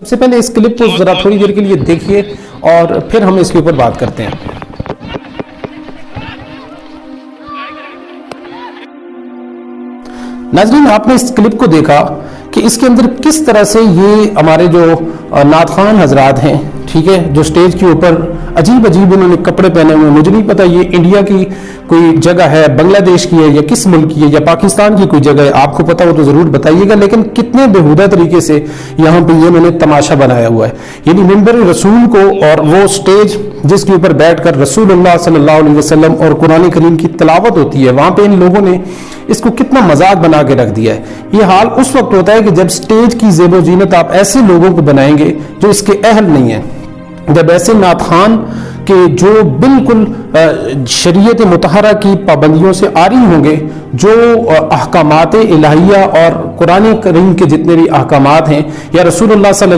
سب سے پہلے اس کلپ کو ذرا تھوڑی دیر کے لیے دیکھیے اور پھر ہم اس کے اوپر بات کرتے ہیں۔ ناظرین، آپ نے اس کلپ کو دیکھا کہ اس کے اندر کس طرح سے یہ ہمارے جو نعت خوان حضرات ہیں، ٹھیک ہے، جو سٹیج کے اوپر عجیب عجیب انہوں نے کپڑے پہنے ہوئے، مجھے نہیں پتا یہ انڈیا کی کوئی جگہ ہے، بنگلہ دیش کی ہے، یا کس ملک کی ہے، یا پاکستان کی کوئی جگہ ہے، آپ کو پتا ہو تو ضرور بتائیے گا، لیکن کتنے بےہودہ طریقے سے یہاں پہ یہ انہوں نے تماشا بنایا ہوا ہے، یعنی منبر رسول کو اور وہ سٹیج جس کے اوپر بیٹھ کر رسول اللہ صلی اللہ علیہ وسلم اور قرآن کریم کی تلاوت ہوتی ہے، وہاں پہ ان لوگوں نے اس کو کتنا مذاق بنا کے رکھ دیا ہے۔ یہ حال اس وقت ہوتا ہے کہ جب سٹیج کی زیب و زینت آپ ایسے لوگوں کو بنائیں گے جو اس کے اہل نہیں ہیں، جب ایسے نعت خوان کہ جو بالکل شریعت مطہرہ کی پابندیوں سے عاری ہوں گے، جو احکامات الہیہ اور قرآن کریم کے جتنے بھی احکامات ہیں یا رسول اللہ صلی اللہ